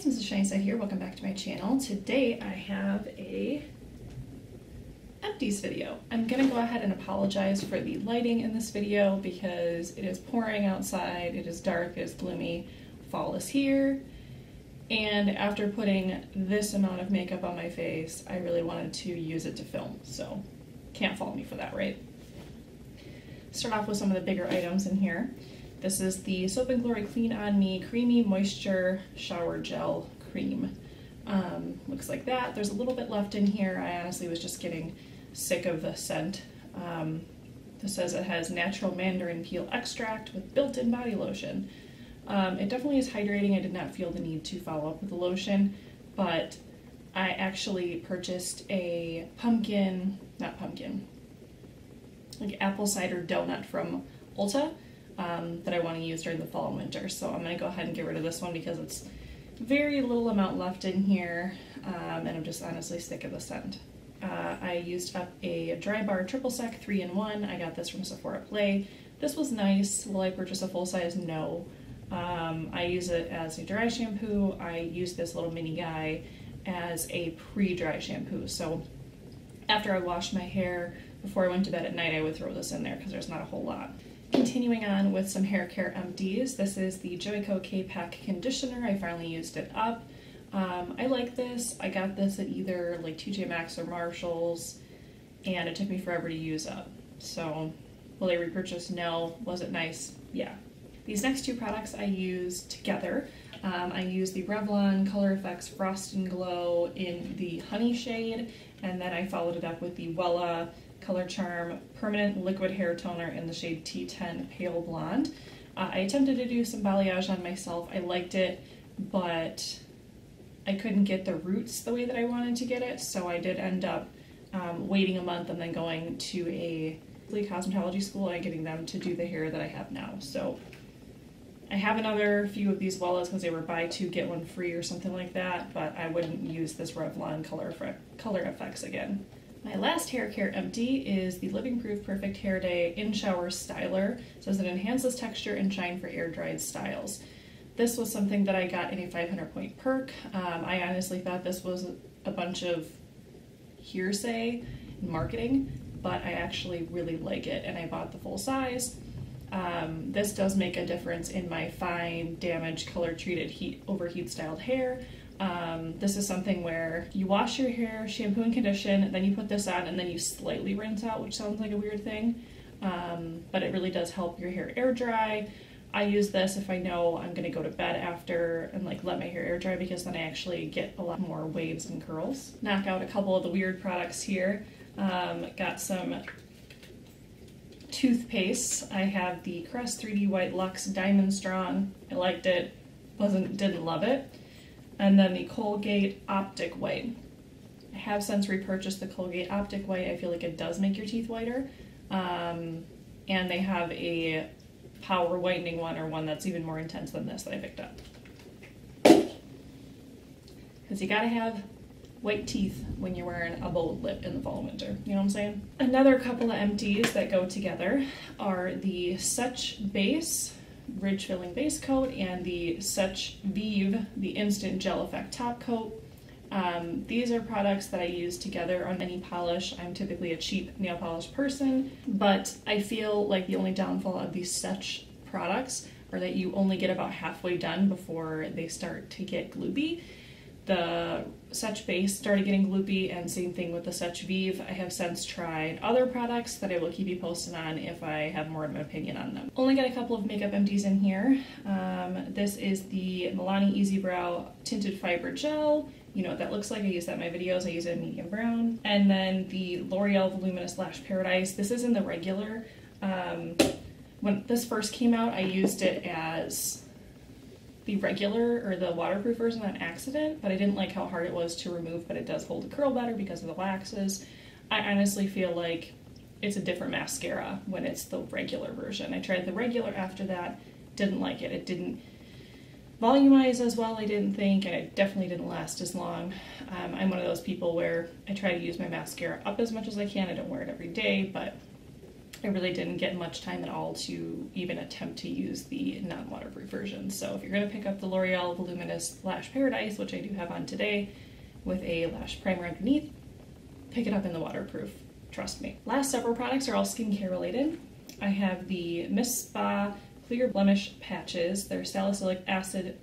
it's Mrs. Shiny here. Welcome back to my channel. Today I have a Empties video. I'm gonna go ahead and apologize for the lighting in this video because it is pouring outside, it is dark, it is gloomy, fall is here, and after putting this amount of makeup on my face, I really wanted to use it to film, so can't fault me for that, right? Start off with some of the bigger items in here. This is the Soap & Glory Clean On Me Creamy Moisture Shower Gel Cream. Looks like that. There's a little bit left in here. I honestly was just getting sick of the scent. This says it has natural mandarin peel extract with built-in body lotion. It definitely is hydrating. I did not feel the need to follow up with the lotion, but I actually purchased a like apple cider donut from Ulta that I want to use during the fall and winter. So I'm going to go ahead and get rid of this one because it's very little amount left in here, and I'm just honestly sick of the scent. I used up a Drybar Triplesec 3-in-1. I got this from Sephora Play. This was nice. Will I purchase a full size? No. I use it as a dry shampoo. I use this little mini guy as a pre-dry shampoo. So after I washed my hair, before I went to bed at night, I would throw this in there because there's not a whole lot. Continuing on with some hair care empties, this is the Joico KPak conditioner. I finally used it up. I like this. I got this at either like TJ Maxx or Marshall's, and it took me forever to use up. So will I repurchase? No. Was it nice? Yeah. These next two products I used together. I used the Revlon Color Effects Frost and Glow in the Honey shade, and then I followed it up with the Wella Colorcharm Permanent Liquid Hair Toner in the shade T10 Pale Blonde. I attempted to do some balayage on myself. I liked it, but I couldn't get the roots the way that I wanted to get it, so I did end up waiting a month and then going to a cosmetology school and getting them to do the hair that I have now. So I have another few of these Wellas because they were buy two get one free or something like that, but I wouldn't use this Revlon Color Effects again. My last hair care empty is the Living Proof Perfect Hair Day In Shower Styler. It says it enhances texture and shine for air dried styles. This was something that I got in a 500-point perk. I honestly thought this was a bunch of hearsay marketing, but I actually really like it and I bought the full size. This does make a difference in my fine, damaged, color treated, overheat styled hair. This is something where you wash your hair, shampoo and condition, then you put this on and then you slightly rinse out, which sounds like a weird thing, but it really does help your hair air dry. I use this if I know I'm going to go to bed after and like let my hair air dry, because then I actually get a lot more waves and curls. Knock out a couple of the weird products here. Got some toothpaste. I have the Crest 3D White Luxe Diamond Strong. I liked it, didn't love it. And then the Colgate Optic White. I have since repurchased the Colgate Optic White. I feel like it does make your teeth whiter. And they have a power whitening one, or one that's even more intense than this that I picked up. Because you gotta have white teeth when you're wearing a bold lip in the fall and winter. You know what I'm saying? Another couple of empties that go together are the Seche Base Ridge Filling Base Coat and the Seche Vive, the Instant Gel Effect Top Coat. These are products that I use together on any polish. I'm typically a cheap nail polish person, but I feel like the only downfall of these Seche products are that you only get about halfway done before they start to get gloopy. The Seche Base started getting gloopy, and same thing with the Seche Vive. I have since tried other products that I will keep you posted on if I have more of an opinion on them. Only got a couple of makeup empties in here. This is the Milani Easy Brow Tinted Fiber Gel. You know what that looks like. I use that in my videos. I use it in medium brown. And then the Loreal Voluminous Lash Paradise. This is in the regular. When this first came out, I used it as the regular or the waterproof version on accident, but I didn't like how hard it was to remove, but it does hold the curl better because of the waxes. I honestly feel like it's a different mascara when it's the regular version. I tried the regular after that, didn't like it. It didn't volumize as well, I didn't think, and it definitely didn't last as long. I'm one of those people where I try to use my mascara up as much as I can. I don't wear it every day, but I really didn't get much time at all to even attempt to use the non-waterproof version. So if you're going to pick up the L'Oreal Voluminous Lash Paradise, which I do have on today, with a lash primer underneath, pick it up in the waterproof, trust me. Last several products are all skincare related. I have the Miss Spa Clear Blemish Patches. They're salicylic acid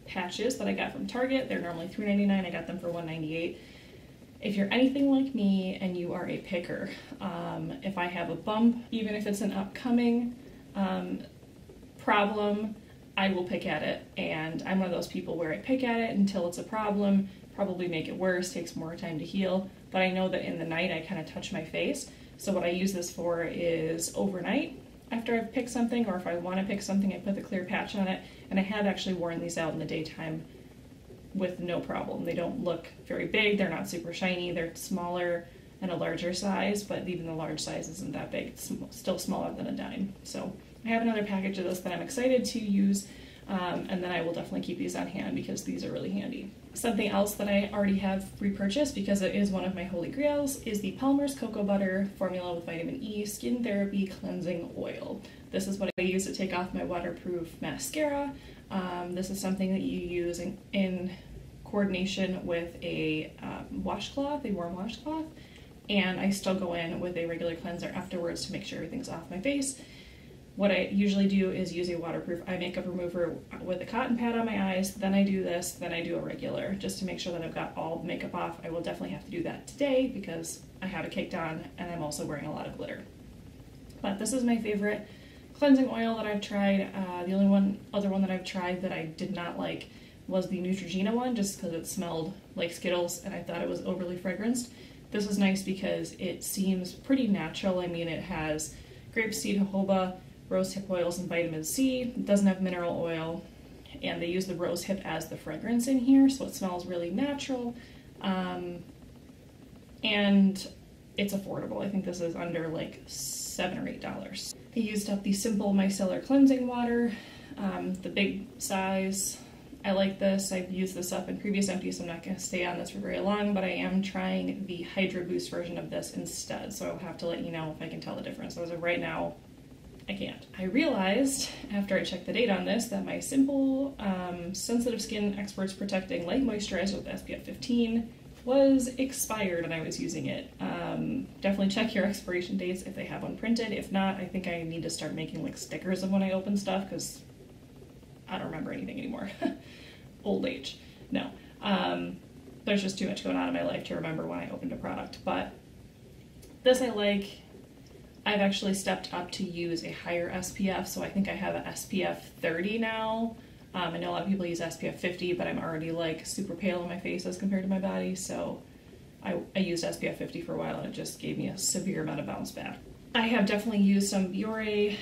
patches that I got from Target. They're normally $3.99. I got them for $1.98. If you're anything like me and you are a picker, if I have a bump, even if it's an upcoming problem, I will pick at it. And I'm one of those people where I pick at it until it's a problem, probably make it worse, takes more time to heal. But I know that in the night I kind of touch my face. So what I use this for is overnight after I've picked something, or if I want to pick something, I put the clear patch on it. And I have actually worn these out in the daytime with no problem. They don't look very big, they're not super shiny, they're smaller and a larger size, but even the large size isn't that big. It's still smaller than a dime. So I have another package of this that I'm excited to use, and then I will definitely keep these on hand because these are really handy. Something else that I already have repurchased because it is one of my holy grails is the Palmer's Cocoa Butter Formula with Vitamin E Skin Therapy Cleansing Oil. This is what I use to take off my waterproof mascara. This is something that you use in coordination with a washcloth, a warm washcloth, and I still go in with a regular cleanser afterwards to make sure everything's off my face. What I usually do is use a waterproof eye makeup remover with a cotton pad on my eyes, then I do this, then I do a regular, just to make sure that I've got all the makeup off. I will definitely have to do that today because I have it caked on and I'm also wearing a lot of glitter. But this is my favorite cleansing oil that I've tried. The only other one that I've tried that I did not like was the Neutrogena one, just because it smelled like Skittles and I thought it was overly fragranced. This is nice because it seems pretty natural. I mean, it has grapeseed, jojoba, rosehip oils, and vitamin C. It doesn't have mineral oil, and they use the rosehip as the fragrance in here, so it smells really natural. And it's affordable. I think this is under like $7 or $8. I used up the Simple Micellar Cleansing Water, the big size. I like this. I've used this up in previous empties, so I'm not going to stay on this for very long, but I am trying the Hydro Boost version of this instead, so I'll have to let you know if I can tell the difference. As of right now, I can't. I realized after I checked the date on this that my Simple Sensitive Skin Experts Protecting Light Moisturizer with SPF 15 was expired and I was using it. Definitely check your expiration dates if they have one printed. If not, I think I need to start making like stickers of when I open stuff because I don't remember anything anymore. Old age. No. There's just too much going on in my life to remember when I opened a product. But this I like. I've actually stepped up to use a higher SPF, so I think I have a SPF 30 now. I know a lot of people use SPF 50, but I'm already like super pale in my face as compared to my body, so I used SPF 50 for a while and it just gave me a severe amount of bounce back. I have definitely used some Biore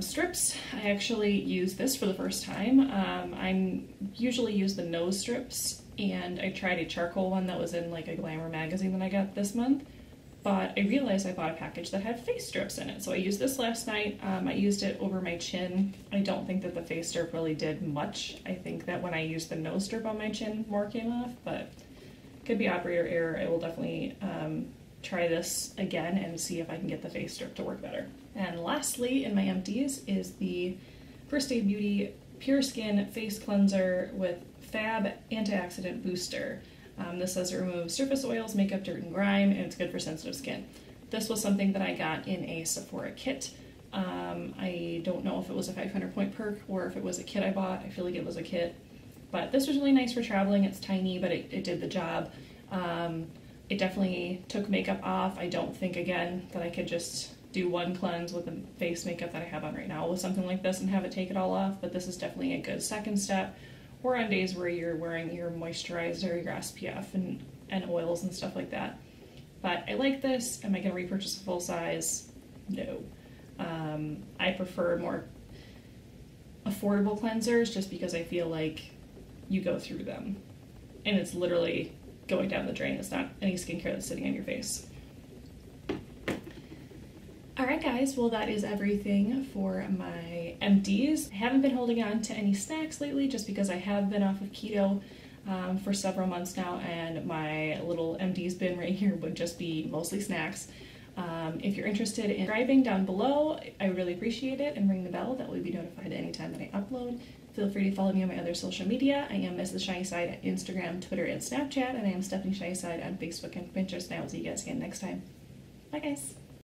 strips. I actually used this for the first time. I usually use the nose strips, and I tried a charcoal one that was in like a Glamour magazine that I got this month. But I realized I bought a package that had face strips in it. So I used this last night. I used it over my chin. I don't think that the face strip really did much. I think that when I used the nose strip on my chin, more came off, but could be operator error. I will definitely try this again and see if I can get the face strip to work better. And lastly, in my empties is the First Aid Beauty Pure Skin Face Cleanser with Fab Antioxidant Booster. This says it removes surface oils, makeup, dirt, and grime, and it's good for sensitive skin. This was something that I got in a Sephora kit. I don't know if it was a 500-point perk or if it was a kit I bought. I feel like it was a kit. But this was really nice for traveling. It's tiny, but it did the job. It definitely took makeup off. I don't think, again, that I could just do one cleanse with the face makeup that I have on right now with something like this and have it take it all off, but this is definitely a good second step. Or on days where you're wearing your moisturizer, your SPF, and oils and stuff like that. But I like this. Am I going to repurchase a full size? No. I prefer more affordable cleansers just because I feel like you go through them. And it's literally going down the drain. It's not any skincare that's sitting on your face. Alright guys, well that is everything for my empties. I haven't been holding on to any snacks lately just because I have been off of keto for several months now, and my little empties bin right here would just be mostly snacks. If you're interested in subscribing down below, I really appreciate it, and ring the bell. That will be notified anytime that I upload. Feel free to follow me on my other social media. I am Ms. Shiny Side at Instagram, Twitter, and Snapchat, and I am Stephanie Shiny Side on Facebook and Pinterest. And I will see you guys again next time. Bye, guys.